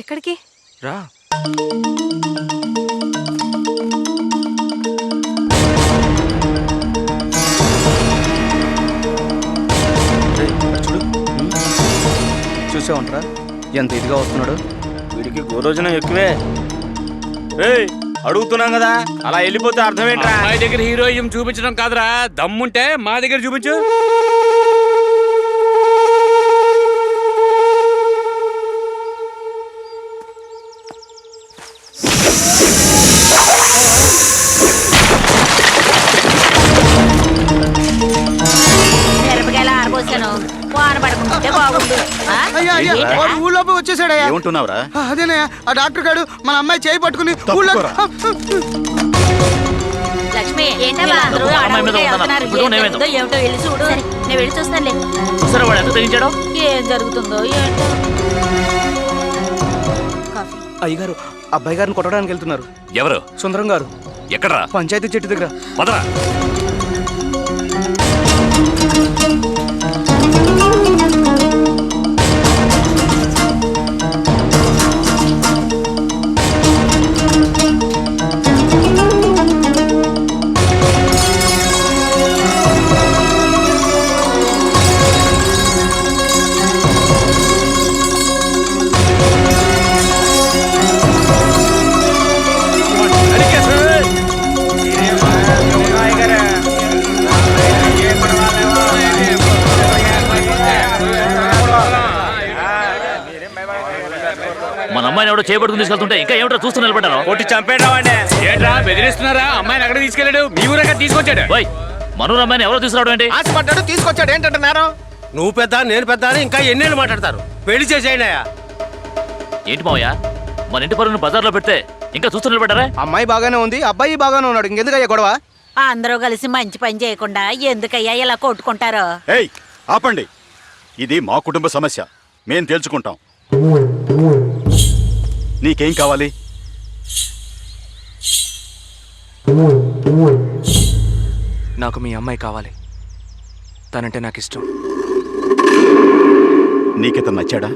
ఎక్కడికి? రా. చూసావంటరా ఎంత ఇదిగా వస్తున్నాడు. వీడికి గోరోజనం ఎక్కువే. అడుగుతున్నాం కదా, అలా వెళ్ళిపోతే అర్థం ఏంట్రా? మా దగ్గర హీరోయిజం చూపించడం కాదురా, దమ్ముంటే మా దగ్గర చూపించు. ఊళ్ళోకి వచ్చేసాడయ్యా. ఏమంటున్నావురా? అదేనయ్యా, ఆ డాక్టర్ గారు మన అమ్మాయి చేయి పట్టుకుని ఊళ్ళో. లక్ష్మి ఏంటో ఏమిటో వెళ్ళి చూడు. నేను వెళ్ళి చూస్తానులే. ఏం జరుగుతుందో ఏంటో. అయ్యగారు అబ్బాయి గారిని కొట్టడానికి వెళ్తున్నారు. ఎవరు? సుందరం గారు. ఎక్కడరా? పంచాయతీ చెట్టు దగ్గర. పదరా. మన అమ్మాయిని ఎవడో చేపట్టుకుని తీసుకెళ్తుంటే ఇంకా ఏమిటో చూస్తూ నిలబడ్డాను. కొట్టి చంపేద్దామండి. ఏంట్రా బెదిరిస్తున్నారా? అమ్మాయిని అక్కడ తీసుకెళ్ళాడు, మీ ఊరగా తీసుకొచ్చాడు. పోయ్, మనూరు అమ్మాయిని ఎవరో తీసుకురావడం ఏంటి? ఆశపడ్డాడు, తీసుకొచ్చాడు. ఏంటంటున్నారు? నువ్వు పెద్ద, నేను పెద్ద అని ఇంకా ఎన్నేళ్ళు మాట్లాడతారు? పెళ్లి చేసేయండి. ఏంటి మావయ్య, మన ఇంటి పరుగును బజార్లో పెడితే ఇంకా చూస్తూ నిలబడ్డారా? అమ్మాయి బాగానే ఉంది, అబ్బాయి బాగానే ఉన్నాడు. ఇంకెందుకయ్యా గొడవ? అందరూ కలిసి మంచి పని చేయకుండా ఎందుకయ్యా ఇలా కొట్టుకుంటారు? ఏయ్ ఆపండి, ఇది మా కుటుంబ సమస్య, మేం తేల్చుకుంటాం. నీకేం కావాలి? నాకు మీ అమ్మాయి కావాలి, తనంటే నాకు ఇష్టం. నీకితను నచ్చాడా?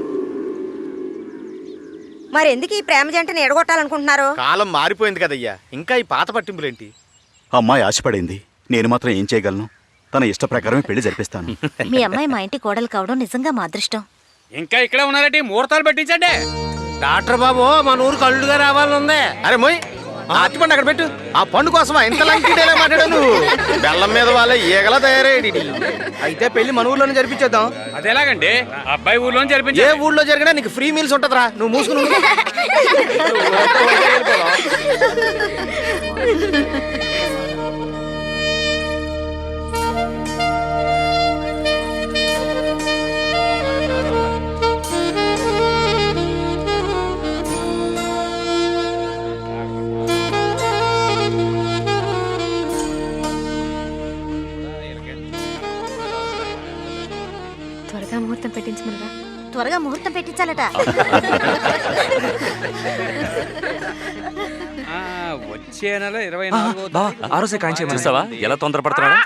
మరెందుకు ఈ ప్రేమ జంటని ఎడగొట్టాలనుకుంటున్నారు? కాలం మారిపోయింది కదయ్యా, ఇంకా ఈ పాత పట్టింపులేంటి? అమ్మాయి ఆశపడింది, నేను మాత్రం ఏం చేయగలను? తన ఇష్ట ప్రకారమే పెళ్లి జరిపిస్తాను. మీ అమ్మాయి మా ఇంటి కోడలు కావడం నిజంగా మా అదృష్టం. ఇంకా ఇక్కడే ఉన్నారంటే ముహూర్తాలు పెట్టించండి. డాక్టర్ బాబు మన ఊరు కళ్ళుగా రావాలనుంది. అరే మొయ్, అట్టి పండు అక్కడ పెట్టు. ఆ పండు కోసమా ఇంత లంకిడేలా మాట్లాడావు నువ్వు? బెల్లం మీద వాళ్ళ ఈగలా తయారయ్యాడు. అయితే పెళ్లి మన ఊర్లోనే జరిపించేద్దాం. అదేలాగండి, అబ్బాయి ఊర్లో జరిపించి. ఏ ఊళ్ళో జరిగినా నీకు ఫ్రీ మీల్స్ ఉంటదిరా, నువ్వు మూసుకుని. త్వరగా ముహూర్తం పెట్టించమనరా. త్వరగా ముహూర్తం పెట్టించాలట. వచ్చే నెల 24. ఆ రోజే కాయం చేయమని. చూసావా ఎలా తొందరపడుతున్నాడా?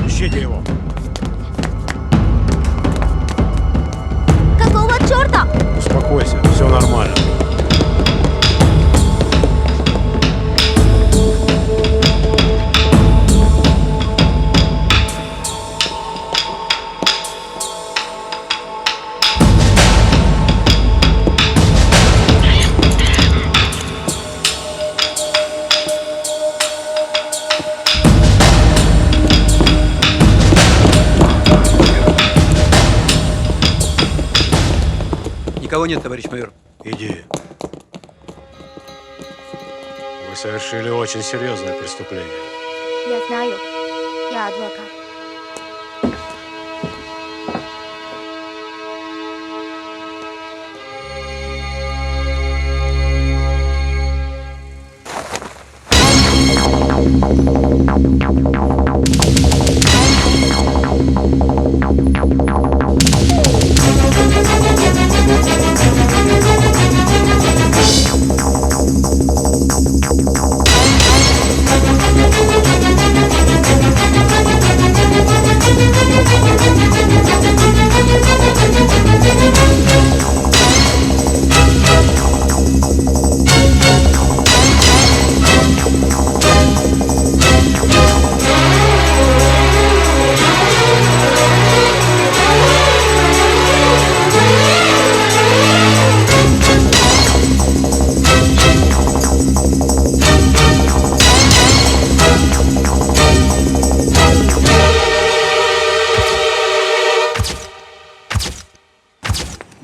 Ищите его. Какого черта? Успокойся, все нормально. Никого нет, товарищ майор. Иди. Вы совершили очень серьезное преступление. Я знаю. Я адвокат.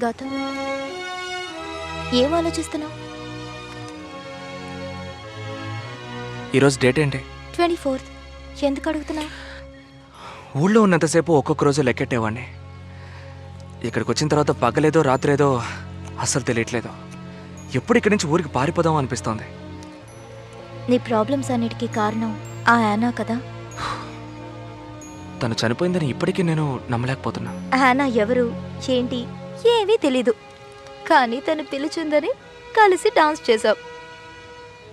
గౌతమ్, ఏం ఆలోచిస్తున్నావు? ఈరోజు డేట్ ఏంటి? 24th. ఎందుకు అడుగుతున్నావు? ఊళ్ళో ఉన్నంతసేపు ఒక్కొక్క రోజు లెక్కెట్టేవాడిని. ఇక్కడికి వచ్చిన తర్వాత పగలేదో రాత్రేదో అస్సలు తెలియట్లేదు. ఎప్పుడు ఇక్కడి నుంచి ఊరికి పారిపోదాం అనిపిస్తోంది. నీ ప్రాబ్లమ్స్ అన్నిటికీ కారణం ఆ యానా కదా? తను చనిపోయిందని ఇప్పటికీ నేను నమ్మలేకపోతున్నా. యానా ఎవరు, ఏంటి ఏమీ తెలీదు. కానీ తను పిలిచిందని కలిసి డాన్స్ చేసావు.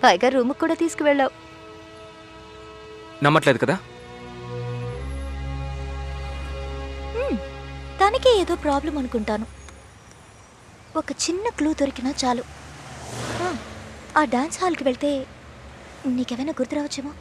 పైగా రూమ్కి కూడా తీసుకువెళ్ళావు. నమ్మట్లేదు కదా? తనకే ఏదో ప్రాబ్లం అనుకుంటాను. ఒక చిన్న క్లూ దొరికినా చాలు. ఆ డాన్స్ హాల్కి వెళ్తే నీకేమైనా గుర్తు రావచ్చేమో.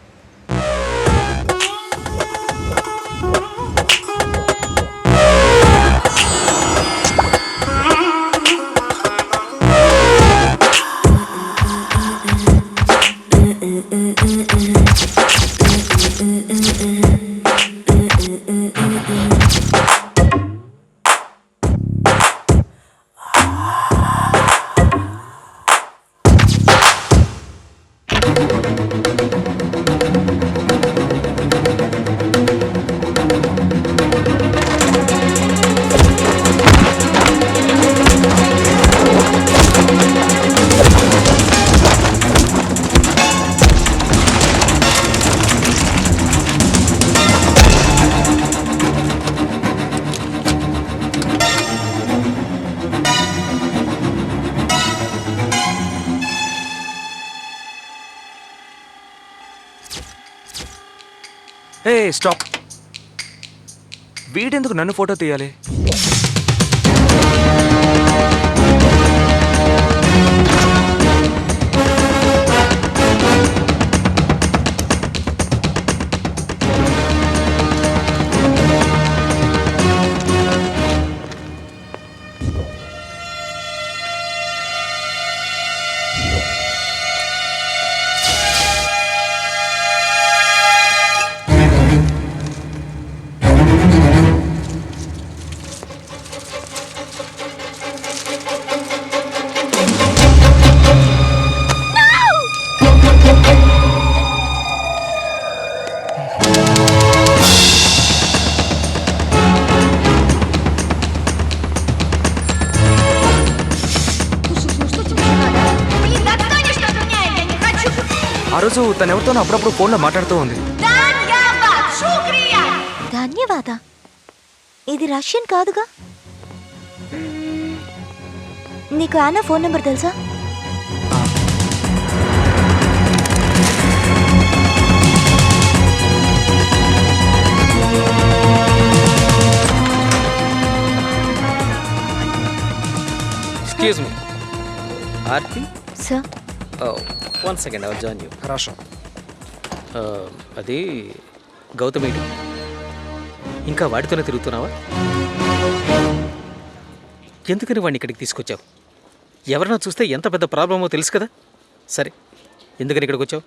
ఏ స్టాప్! వీడెందుకు నన్ను ఫోటో తీయాలి? ఆ రోజు తను ఎవరితోనో అప్పుడప్పుడు ఫోన్లో మాట్లాడుతూ ఉంది. ధన్యవాద. ఇది రష్యన్ కాదుగా? నీకు యానా ఫోన్ నెంబర్ తెలుసా? Excuse me Aarti. Sir, one second, I will join you. రాష్ట్రం అది గౌతమేటి, ఇంకా వాడితోనే తిరుగుతున్నావా? ఎందుకని వాడిని ఇక్కడికి తీసుకొచ్చావు? ఎవరైనా చూస్తే ఎంత పెద్ద ప్రాబ్లమో తెలుసు కదా. సరే, ఎందుకని ఇక్కడికి వచ్చావు?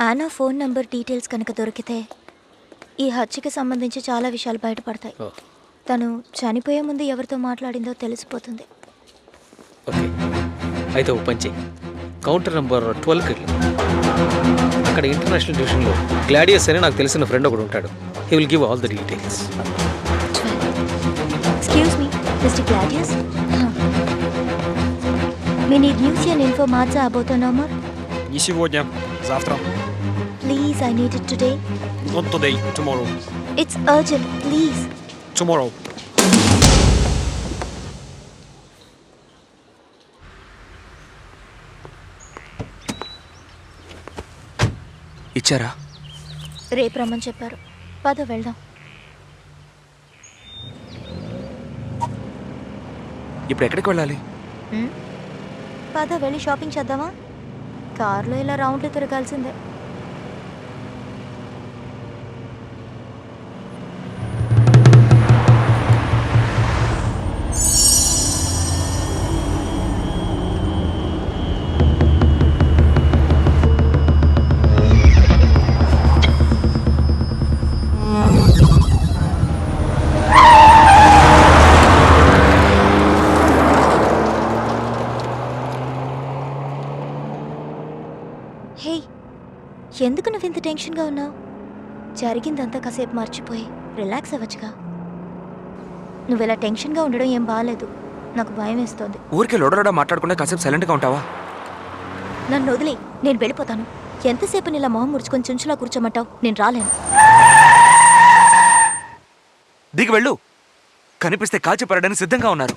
యానా ఫోన్ నంబర్ డీటెయిల్స్ కనుక దొరికితే ఈ హత్యకి సంబంధించి చాలా విషయాలు బయటపడతాయి. తను చనిపోయే ముందు ఎవరితో మాట్లాడిందో తెలిసిపోతుంది. ఓకే. అయితే ఓ పని చెయ్యి కౌంటర్ నెంబర్ 12కి వెళ్ళు అక్కడ ఇంటర్నేషనల్ డివిజన్లో గ్లాడియస్ అని నాకు తెలిసిన ఫ్రెండ్ ఒకడు ఉంటాడు he will give all the details Excuse me, Mr. Gladius? We need news and info about the number. Не сегодня, завтра. Please, I need it today. Not today, tomorrow. It's urgent, please. Tomorrow. ఇచ్చారా? రేపు రమ్మని చెప్పారు పద వెళ్దాం. ఇప్పుడు ఎక్కడికి వెళ్ళాలి? పద వెళ్ళి షాపింగ్ చేద్దామా? కార్లో ఇలా రౌండ్లు తిరగాల్సిందే. హే, ఎందుకు నువ్వు ఇంత టెన్షన్గా ఉన్నావు? జరిగిందంతా కాసేపు మర్చిపోయి రిలాక్స్ అవ్వచ్చుగా. నువ్వు ఇలా టెన్షన్గా ఉండడం ఏం బాగాలేదు. నాకు భయం వేస్తోంది. ఊరికే లొడలొడ మాట్లాడకుండా కాసేపు సైలెంట్గా ఉంటావా? నన్ను వదిలే, నేను వెళ్ళిపోతాను. ఎంతసేపు ఇలా మొహం ముడుచుకొని చుంచులా కూర్చోమంటావు? నేను రాలేను. దిగి వెళ్ళు. కనిపిస్తే కాల్చి పడడానికి సిద్ధంగా ఉన్నారు.